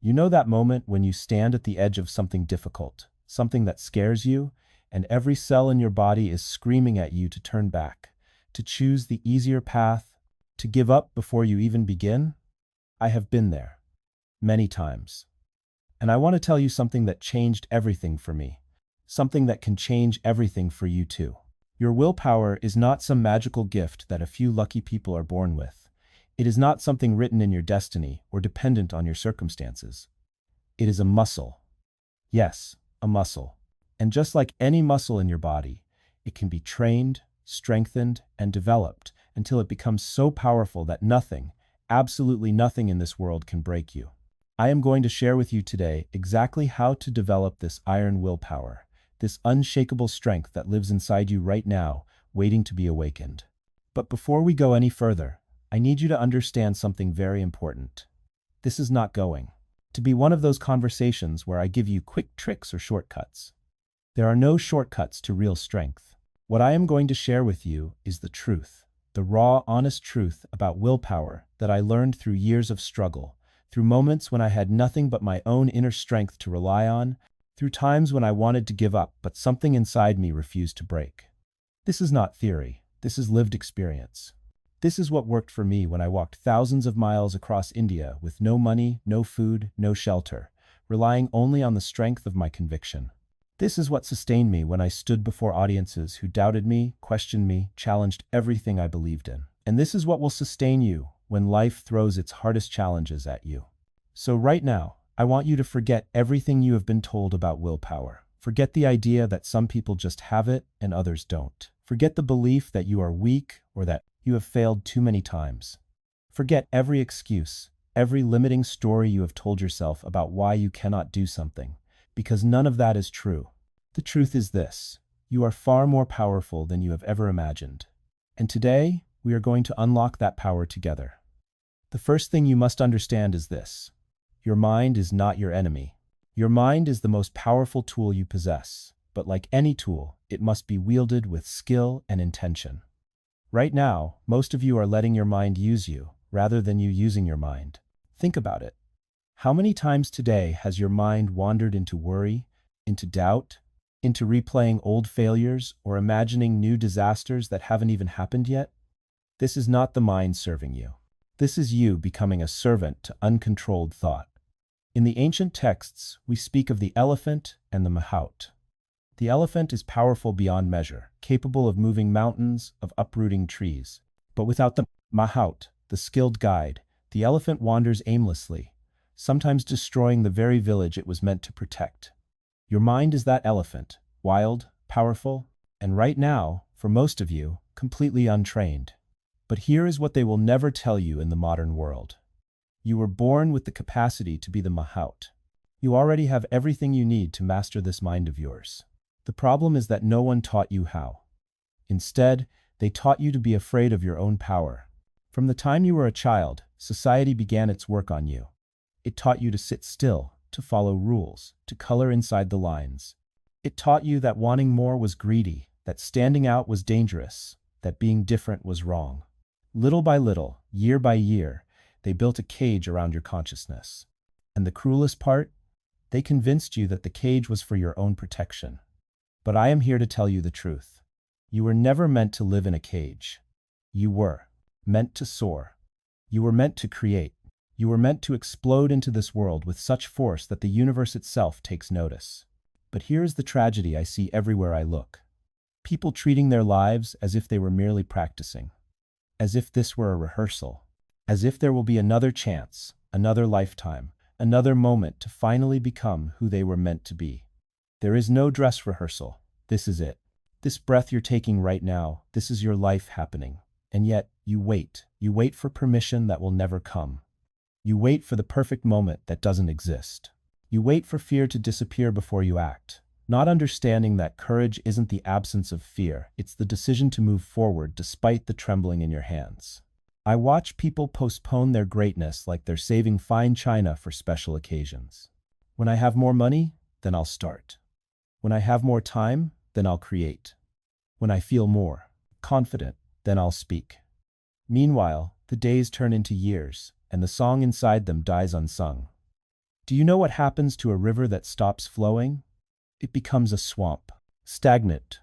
You know that moment when you stand at the edge of something difficult, something that scares you, and every cell in your body is screaming at you to turn back, to choose the easier path, to give up before you even begin? I have been there, many times. And I want to tell you something that changed everything for me, something that can change everything for you too. Your willpower is not some magical gift that a few lucky people are born with. It is not something written in your destiny or dependent on your circumstances. It is a muscle. Yes, a muscle. And just like any muscle in your body, it can be trained, strengthened, and developed until it becomes so powerful that nothing, absolutely nothing in this world can break you. I am going to share with you today exactly how to develop this iron willpower, this unshakable strength that lives inside you right now, waiting to be awakened. But before we go any further, I need you to understand something very important. This is not going to be one of those conversations where I give you quick tricks or shortcuts. There are no shortcuts to real strength. What I am going to share with you is the truth, the raw, honest truth about willpower that I learned through years of struggle, through moments when I had nothing but my own inner strength to rely on, through times when I wanted to give up but something inside me refused to break. This is not theory, this is lived experience. This is what worked for me when I walked thousands of miles across India with no money, no food, no shelter, relying only on the strength of my conviction. This is what sustained me when I stood before audiences who doubted me, questioned me, challenged everything I believed in. And this is what will sustain you when life throws its hardest challenges at you. So right now, I want you to forget everything you have been told about willpower. Forget the idea that some people just have it and others don't. Forget the belief that you are weak or that you have failed too many times. Forget every excuse, every limiting story you have told yourself about why you cannot do something, because none of that is true. The truth is this: you are far more powerful than you have ever imagined. And today, we are going to unlock that power together. The first thing you must understand is this: your mind is not your enemy. Your mind is the most powerful tool you possess, but like any tool, it must be wielded with skill and intention. Right now, most of you are letting your mind use you, rather than you using your mind. Think about it. How many times today has your mind wandered into worry, into doubt, into replaying old failures, or imagining new disasters that haven't even happened yet? This is not the mind serving you. This is you becoming a servant to uncontrolled thought. In the ancient texts, we speak of the elephant and the mahout. The elephant is powerful beyond measure, capable of moving mountains, of uprooting trees. But without the mahout, the skilled guide, the elephant wanders aimlessly, sometimes destroying the very village it was meant to protect. Your mind is that elephant, wild, powerful, and right now, for most of you, completely untrained. But here is what they will never tell you in the modern world. You were born with the capacity to be the mahout. You already have everything you need to master this mind of yours. The problem is that no one taught you how. Instead, they taught you to be afraid of your own power. From the time you were a child, society began its work on you. It taught you to sit still, to follow rules, to color inside the lines. It taught you that wanting more was greedy, that standing out was dangerous, that being different was wrong. Little by little, year by year, they built a cage around your consciousness. And the cruelest part? They convinced you that the cage was for your own protection. But I am here to tell you the truth. You were never meant to live in a cage. You were meant to soar. You were meant to create. You were meant to explode into this world with such force that the universe itself takes notice. But here is the tragedy I see everywhere I look. People treating their lives as if they were merely practicing. As if this were a rehearsal. As if there will be another chance, another lifetime, another moment to finally become who they were meant to be. There is no dress rehearsal. This is it. This breath you're taking right now, this is your life happening. And yet, you wait. You wait for permission that will never come. You wait for the perfect moment that doesn't exist. You wait for fear to disappear before you act, not understanding that courage isn't the absence of fear, it's the decision to move forward despite the trembling in your hands. I watch people postpone their greatness like they're saving fine china for special occasions. When I have more money, then I'll start. When I have more time, then I'll create. When I feel more confident, then I'll speak. Meanwhile, the days turn into years, and the song inside them dies unsung. Do you know what happens to a river that stops flowing? It becomes a swamp, stagnant,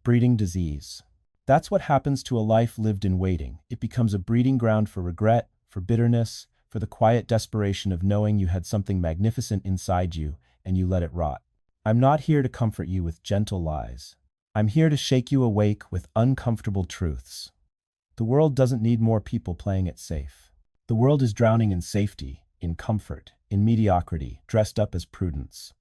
breeding disease. That's what happens to a life lived in waiting. It becomes a breeding ground for regret, for bitterness, for the quiet desperation of knowing you had something magnificent inside you and you let it rot. I'm not here to comfort you with gentle lies. I'm here to shake you awake with uncomfortable truths. The world doesn't need more people playing it safe. The world is drowning in safety, in comfort, in mediocrity, dressed up as prudence.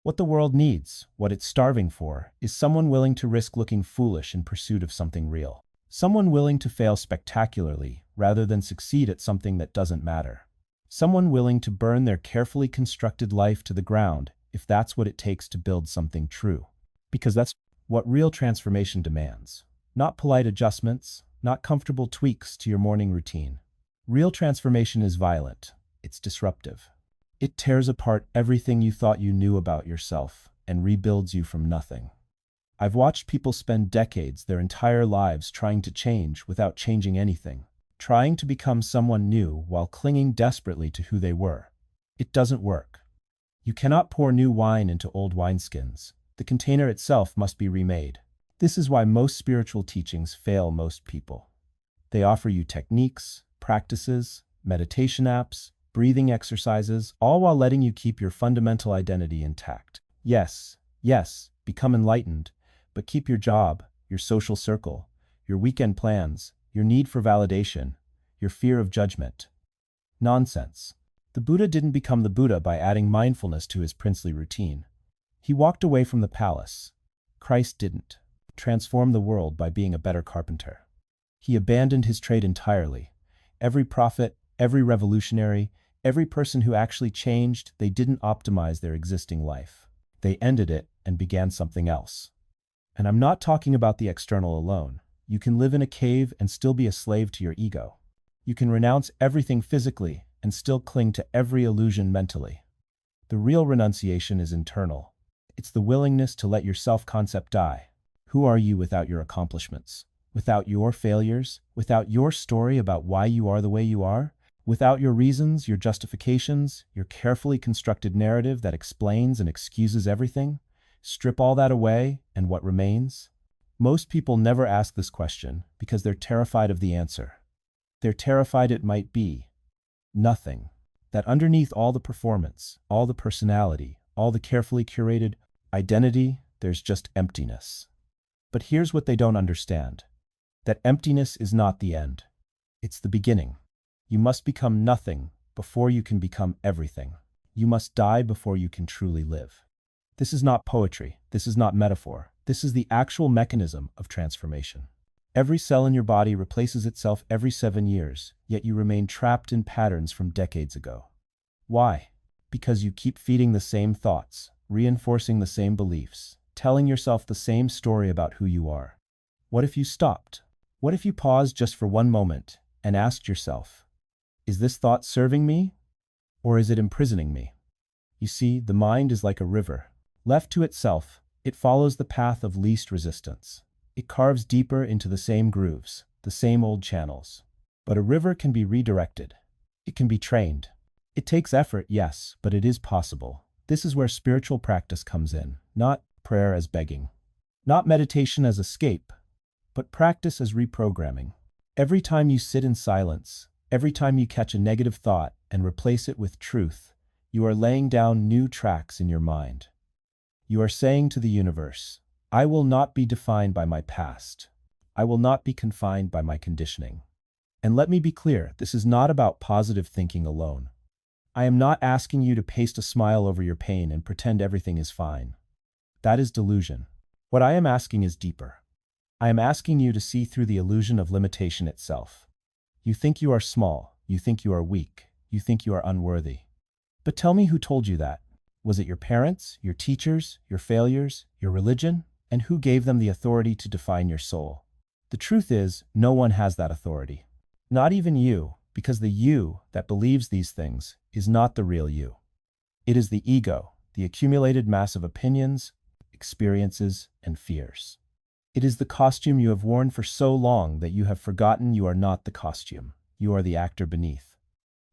What the world needs, what it's starving for, is someone willing to risk looking foolish in pursuit of something real. Someone willing to fail spectacularly rather than succeed at something that doesn't matter. Someone willing to burn their carefully constructed life to the ground if that's what it takes to build something true. Because that's what real transformation demands. Not polite adjustments, not comfortable tweaks to your morning routine. Real transformation is violent. It's disruptive. It tears apart everything you thought you knew about yourself and rebuilds you from nothing. I've watched people spend decades, their entire lives, trying to change without changing anything, trying to become someone new while clinging desperately to who they were. It doesn't work. You cannot pour new wine into old wineskins. The container itself must be remade. This is why most spiritual teachings fail most people. They offer you techniques, practices, meditation apps, breathing exercises, all while letting you keep your fundamental identity intact. Yes, become enlightened, but keep your job, your social circle, your weekend plans, your need for validation, your fear of judgment. Nonsense. The Buddha didn't become the Buddha by adding mindfulness to his princely routine. He walked away from the palace. Christ didn't transform the world by being a better carpenter. He abandoned his trade entirely. Every prophet, every revolutionary, every person who actually changed, they didn't optimize their existing life. They ended it and began something else. And I'm not talking about the external alone. You can live in a cave and still be a slave to your ego. You can renounce everything physically and still cling to every illusion mentally. The real renunciation is internal. It's the willingness to let your self-concept die. Who are you without your accomplishments? Without your failures? Without your story about why you are the way you are? Without your reasons, your justifications, your carefully constructed narrative that explains and excuses everything? Strip all that away, and what remains? Most people never ask this question because they're terrified of the answer. They're terrified it might be nothing. That underneath all the performance, all the personality, all the carefully curated identity, there's just emptiness. But here's what they don't understand. That emptiness is not the end. It's the beginning. You must become nothing before you can become everything. You must die before you can truly live. This is not poetry. This is not metaphor. This is the actual mechanism of transformation. Every cell in your body replaces itself every 7 years, yet you remain trapped in patterns from decades ago. Why? Because you keep feeding the same thoughts, reinforcing the same beliefs, telling yourself the same story about who you are. What if you stopped? What if you paused just for one moment and asked yourself, is this thought serving me, or is it imprisoning me? You see, the mind is like a river. Left to itself, it follows the path of least resistance. It carves deeper into the same grooves, the same old channels. But a river can be redirected. It can be trained. It takes effort, yes, but it is possible. This is where spiritual practice comes in, not prayer as begging, not meditation as escape, but practice as reprogramming. Every time you sit in silence, every time you catch a negative thought and replace it with truth, you are laying down new tracks in your mind. You are saying to the universe, I will not be defined by my past. I will not be confined by my conditioning. And let me be clear, this is not about positive thinking alone. I am not asking you to paste a smile over your pain and pretend everything is fine. That is delusion. What I am asking is deeper. I am asking you to see through the illusion of limitation itself. You think you are small, you think you are weak, you think you are unworthy. But tell me who told you that. Was it your parents, your teachers, your failures, your religion? And who gave them the authority to define your soul? The truth is, no one has that authority. Not even you, because the you that believes these things is not the real you. It is the ego, the accumulated mass of opinions, experiences, and fears. It is the costume you have worn for so long that you have forgotten you are not the costume. You are the actor beneath.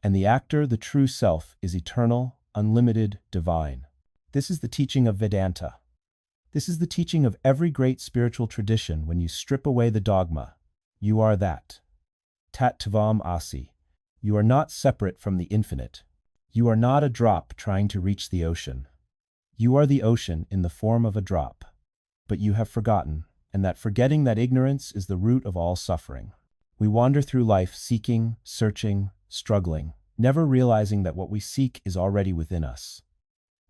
And the actor, the true self, is eternal, unlimited, divine. This is the teaching of Vedanta. This is the teaching of every great spiritual tradition. When you strip away the dogma, you are that. Tat tvam asi. You are not separate from the infinite. You are not a drop trying to reach the ocean. You are the ocean in the form of a drop. But you have forgotten, and that forgetting that ignorance is the root of all suffering. We wander through life seeking, searching, struggling, never realizing that what we seek is already within us.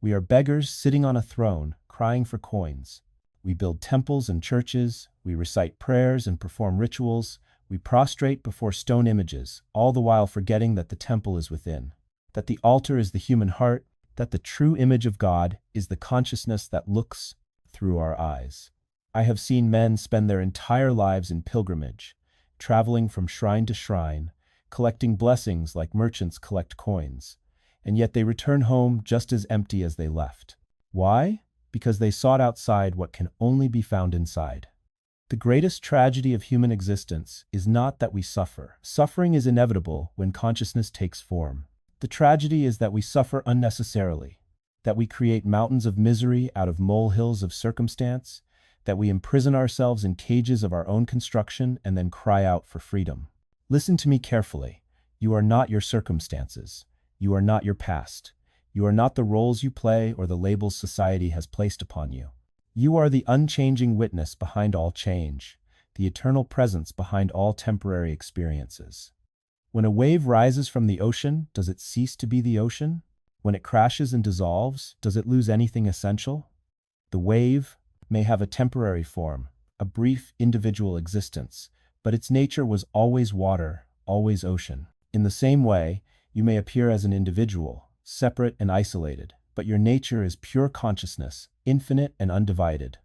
We are beggars sitting on a throne, crying for coins. We build temples and churches, we recite prayers and perform rituals, we prostrate before stone images, all the while forgetting that the temple is within, that the altar is the human heart, that the true image of God is the consciousness that looks through our eyes. I have seen men spend their entire lives in pilgrimage, traveling from shrine to shrine, collecting blessings like merchants collect coins, and yet they return home just as empty as they left. Why? Because they sought outside what can only be found inside. The greatest tragedy of human existence is not that we suffer. Suffering is inevitable when consciousness takes form. The tragedy is that we suffer unnecessarily, that we create mountains of misery out of molehills of circumstance, that we imprison ourselves in cages of our own construction and then cry out for freedom. Listen to me carefully. You are not your circumstances. You are not your past. You are not the roles you play or the labels society has placed upon you. You are the unchanging witness behind all change, the eternal presence behind all temporary experiences. When a wave rises from the ocean, does it cease to be the ocean? When it crashes and dissolves, does it lose anything essential? The wave may have a temporary form, a brief individual existence, but its nature was always water, always ocean. In the same way, you may appear as an individual, separate and isolated, but your nature is pure consciousness, infinite and undivided.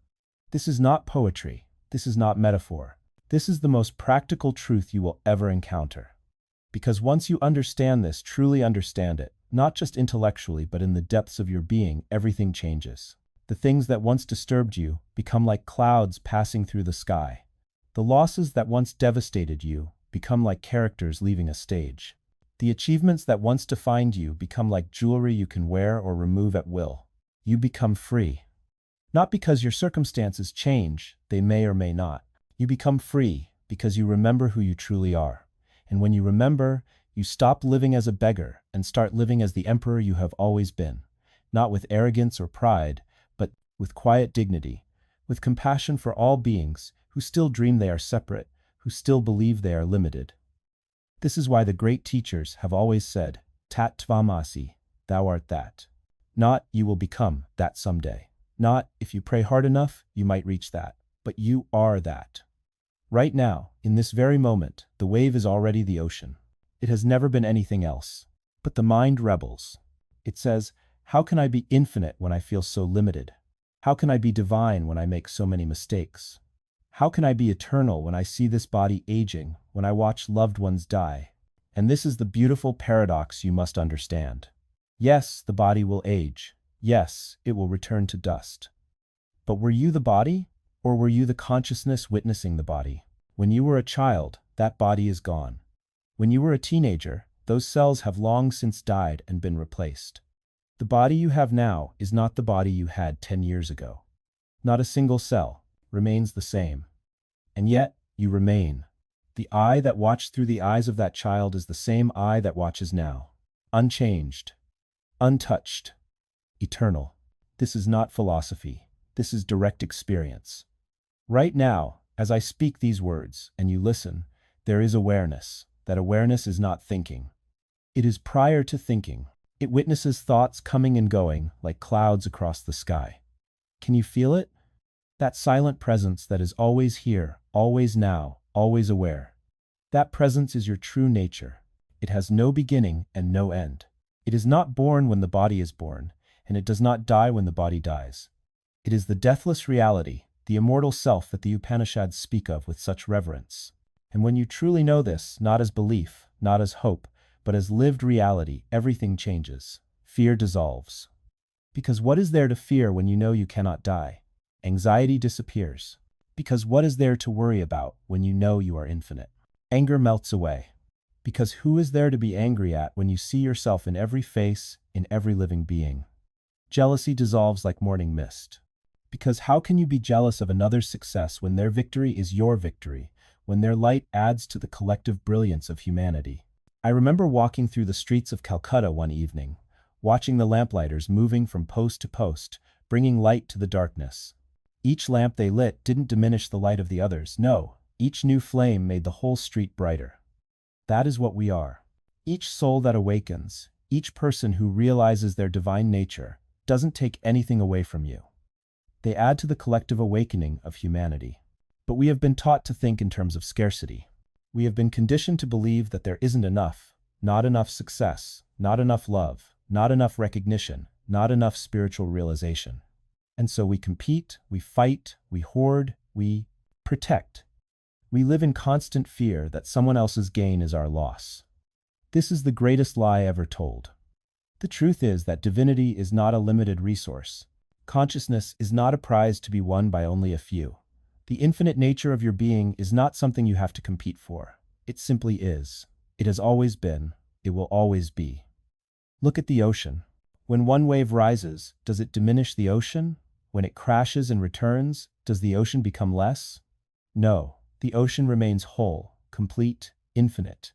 This is not poetry. This is not metaphor. This is the most practical truth you will ever encounter. Because once you understand this, truly understand it, not just intellectually but in the depths of your being, everything changes. The things that once disturbed you become like clouds passing through the sky. The losses that once devastated you become like characters leaving a stage. The achievements that once defined you become like jewelry you can wear or remove at will. You become free. Not because your circumstances change, they may or may not. You become free because you remember who you truly are. And when you remember, you stop living as a beggar and start living as the emperor you have always been. Not with arrogance or pride, but with quiet dignity, with compassion for all beings who still dream they are separate, who still believe they are limited. This is why the great teachers have always said, Tat tvam asi, thou art that. Not, you will become that someday. Not, if you pray hard enough, you might reach that. But you are that. Right now, in this very moment, the wave is already the ocean. It has never been anything else. But the mind rebels. It says, how can I be infinite when I feel so limited? How can I be divine when I make so many mistakes? How can I be eternal when I see this body aging, when I watch loved ones die? And this is the beautiful paradox you must understand. Yes, the body will age. Yes, it will return to dust. But were you the body, or were you the consciousness witnessing the body? When you were a child, that body is gone. When you were a teenager, those cells have long since died and been replaced. The body you have now is not the body you had 10 years ago. Not a single cell remains the same. And yet, you remain. The eye that watched through the eyes of that child is the same eye that watches now. Unchanged. Untouched. Eternal. This is not philosophy. This is direct experience. Right now, as I speak these words, and you listen, there is awareness. That awareness is not thinking. It is prior to thinking. It witnesses thoughts coming and going like clouds across the sky. Can you feel it? That silent presence that is always here, always now, always aware. That presence is your true nature. It has no beginning and no end. It is not born when the body is born, and it does not die when the body dies. It is the deathless reality, the immortal self that the Upanishads speak of with such reverence. And when you truly know this, not as belief, not as hope, but as lived reality, everything changes. Fear dissolves. Because what is there to fear when you know you cannot die? Anxiety disappears. Because what is there to worry about when you know you are infinite? Anger melts away. Because who is there to be angry at when you see yourself in every face, in in every living being. Jealousy dissolves like morning mist. Because how can you be jealous of another's success when their victory is your victory, when their light adds to the collective brilliance of humanity? I remember walking through the streets of Calcutta one evening, watching the lamplighters moving from post to post, bringing light to the darkness. Each lamp they lit didn't diminish the light of the others, no, each new flame made the whole street brighter. That is what we are. Each soul that awakens, each person who realizes their divine nature, doesn't take anything away from you. They add to the collective awakening of humanity. But we have been taught to think in terms of scarcity. We have been conditioned to believe that there isn't enough, not enough success, not enough love, not enough recognition, not enough spiritual realization. And so we compete, we fight, we hoard, we protect. We live in constant fear that someone else's gain is our loss. This is the greatest lie ever told. The truth is that divinity is not a limited resource. Consciousness is not a prize to be won by only a few. The infinite nature of your being is not something you have to compete for. It simply is. It has always been. It will always be. Look at the ocean. When one wave rises, does it diminish the ocean? When it crashes and returns, does the ocean become less? No, the ocean remains whole, complete, infinite.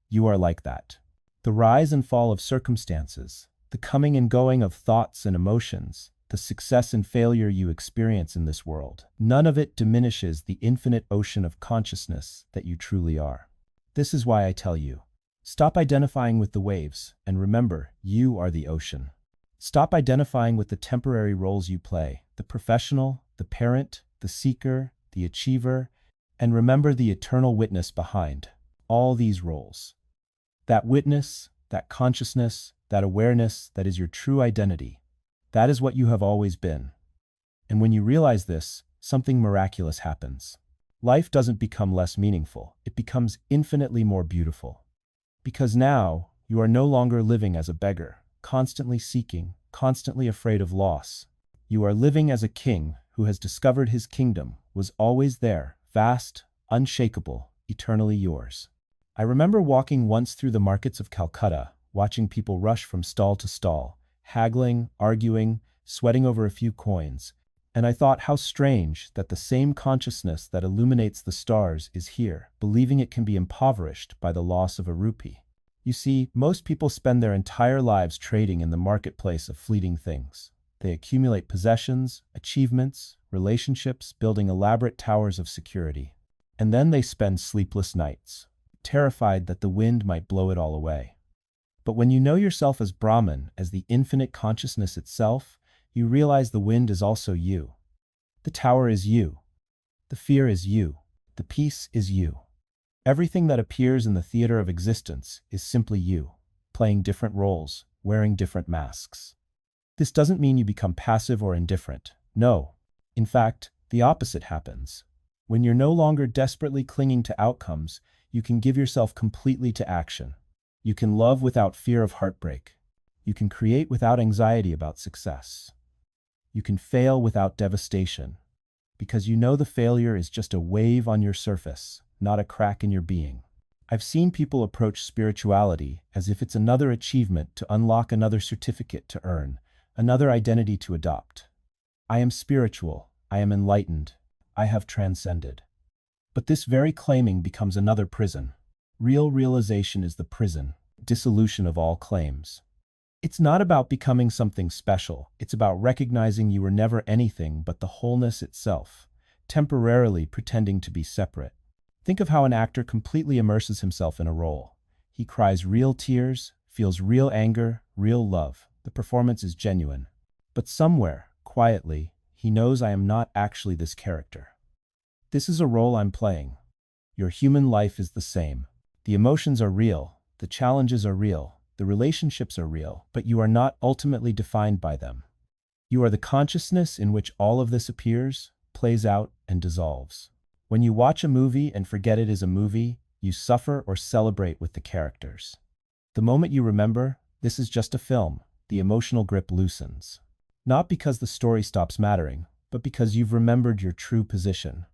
You are like that. The rise and fall of circumstances, the coming and going of thoughts and emotions, the success and failure you experience in this world, none of it diminishes the infinite ocean of consciousness that you truly are. This is why I tell you, stop identifying with the waves, and remember, you are the ocean. Stop identifying with the temporary roles you play, the professional, the parent, the seeker, the achiever, and remember the eternal witness behind all these roles. That witness, that consciousness, that awareness, that is your true identity. That is what you have always been. And when you realize this, something miraculous happens. Life doesn't become less meaningful, it becomes infinitely more beautiful. Because now, you are no longer living as a beggar, constantly seeking, constantly afraid of loss. You are living as a king who has discovered his kingdom, was always there, vast, unshakable, eternally yours. I remember walking once through the markets of Calcutta, watching people rush from stall to stall, haggling, arguing, sweating over a few coins, and I thought how strange that the same consciousness that illuminates the stars is here, believing it can be impoverished by the loss of a rupee. You see, most people spend their entire lives trading in the marketplace of fleeting things. They accumulate possessions, achievements, relationships, building elaborate towers of security. And then they spend sleepless nights, terrified that the wind might blow it all away. But when you know yourself as Brahman, as the infinite consciousness itself, you realize the wind is also you. The tower is you. The fear is you. The peace is you. Everything that appears in the theater of existence is simply you, playing different roles, wearing different masks. This doesn't mean you become passive or indifferent. No. In fact, the opposite happens. When you're no longer desperately clinging to outcomes, you can give yourself completely to action. You can love without fear of heartbreak. You can create without anxiety about success. You can fail without devastation, because you know the failure is just a wave on your surface, not a crack in your being. I've seen people approach spirituality as if it's another achievement to unlock, another certificate to earn, another identity to adopt. I am spiritual, I am enlightened, I have transcended. But this very claiming becomes another prison. Real realization is the prison, dissolution of all claims. It's not about becoming something special, it's about recognizing you were never anything but the wholeness itself, temporarily pretending to be separate. Think of how an actor completely immerses himself in a role. He cries real tears, feels real anger, real love. The performance is genuine. But somewhere, quietly, he knows I am not actually this character. This is a role I'm playing. Your human life is the same. The emotions are real, the challenges are real, the relationships are real, but you are not ultimately defined by them. You are the consciousness in which all of this appears, plays out, and dissolves. When you watch a movie and forget it is a movie, you suffer or celebrate with the characters. The moment you remember, this is just a film, the emotional grip loosens. Not because the story stops mattering, but because you've remembered your true position.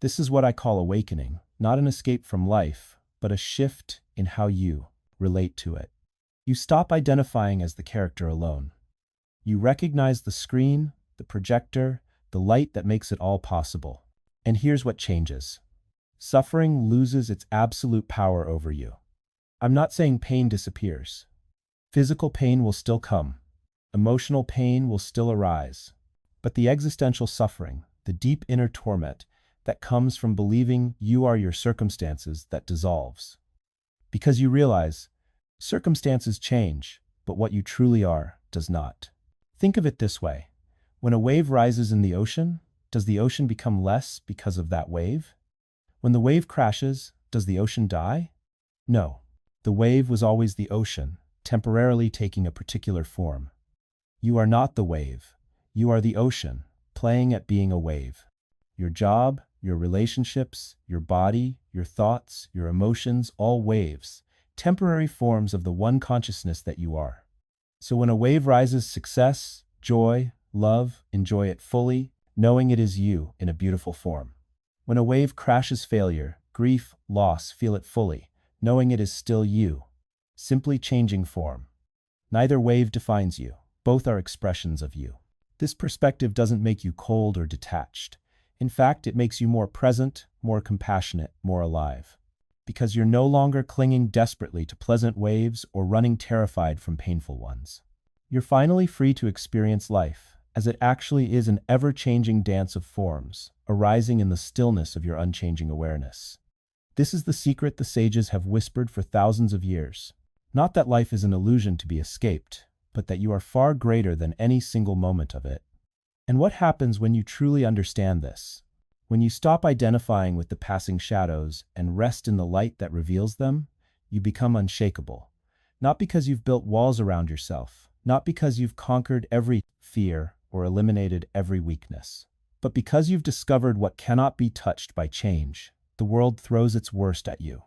This is what I call awakening, not an escape from life, but a shift in how you relate to it. You stop identifying as the character alone. You recognize the screen, the projector, the light that makes it all possible. And here's what changes. Suffering loses its absolute power over you. I'm not saying pain disappears. Physical pain will still come. Emotional pain will still arise. But the existential suffering, the deep inner torment that comes from believing you are your circumstances, that dissolves. Because you realize, circumstances change, but what you truly are does not. Think of it this way. When a wave rises in the ocean, does the ocean become less because of that wave? When the wave crashes, does the ocean die? No. The wave was always the ocean, temporarily taking a particular form. You are not the wave. You are the ocean, playing at being a wave. Your job, your relationships, your body, your thoughts, your emotions, all waves, temporary forms of the one consciousness that you are. So when a wave rises, success, joy, love, enjoy it fully, knowing it is you in a beautiful form. When a wave crashes, failure, grief, loss, feel it fully, knowing it is still you, simply changing form. Neither wave defines you, both are expressions of you. This perspective doesn't make you cold or detached. In fact, it makes you more present, more compassionate, more alive. Because you're no longer clinging desperately to pleasant waves or running terrified from painful ones. You're finally free to experience life, as it actually is, an ever-changing dance of forms, arising in the stillness of your unchanging awareness. This is the secret the sages have whispered for thousands of years. Not that life is an illusion to be escaped, but that you are far greater than any single moment of it. And what happens when you truly understand this? When you stop identifying with the passing shadows and rest in the light that reveals them, you become unshakable. Not because you've built walls around yourself, not because you've conquered every fear or eliminated every weakness, but because you've discovered what cannot be touched by change. The world throws its worst at you.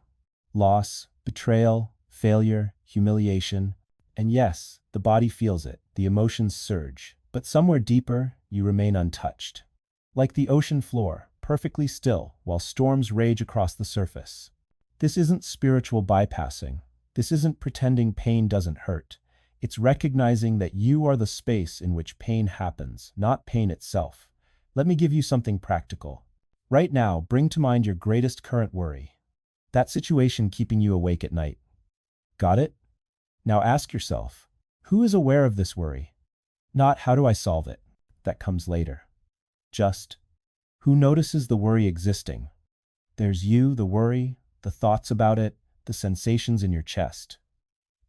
Loss, betrayal, failure, humiliation, and yes, the body feels it, the emotions surge, but somewhere deeper, you remain untouched. Like the ocean floor, perfectly still, while storms rage across the surface. This isn't spiritual bypassing. This isn't pretending pain doesn't hurt. It's recognizing that you are the space in which pain happens, not pain itself. Let me give you something practical. Right now, bring to mind your greatest current worry. That situation keeping you awake at night. Got it? Now ask yourself, who is aware of this worry? Not how do I solve it? That comes later. Just, who notices the worry existing? There's you, the worry, the thoughts about it, the sensations in your chest.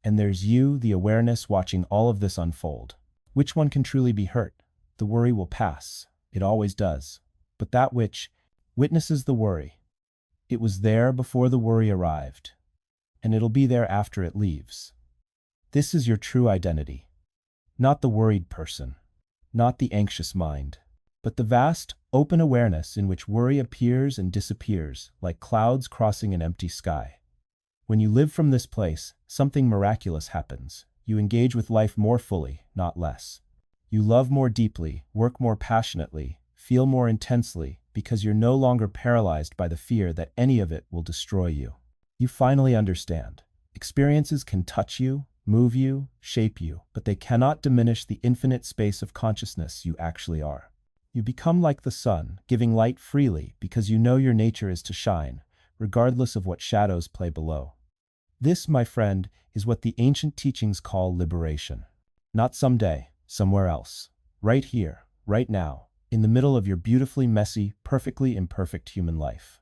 And there's you, the awareness, watching all of this unfold. Which one can truly be hurt? The worry will pass. It always does. But that which witnesses the worry. It was there before the worry arrived. And it'll be there after it leaves. This is your true identity. Not the worried person. Not the anxious mind. But the vast, open awareness in which worry appears and disappears, like clouds crossing an empty sky. When you live from this place, something miraculous happens. You engage with life more fully, not less. You love more deeply, work more passionately, feel more intensely, because you're no longer paralyzed by the fear that any of it will destroy you. You finally understand. Experiences can touch you, move you, shape you, but they cannot diminish the infinite space of consciousness you actually are. You become like the sun, giving light freely because you know your nature is to shine, regardless of what shadows play below. This, my friend, is what the ancient teachings call liberation. Not someday, somewhere else. Right here, right now, in the middle of your beautifully messy, perfectly imperfect human life.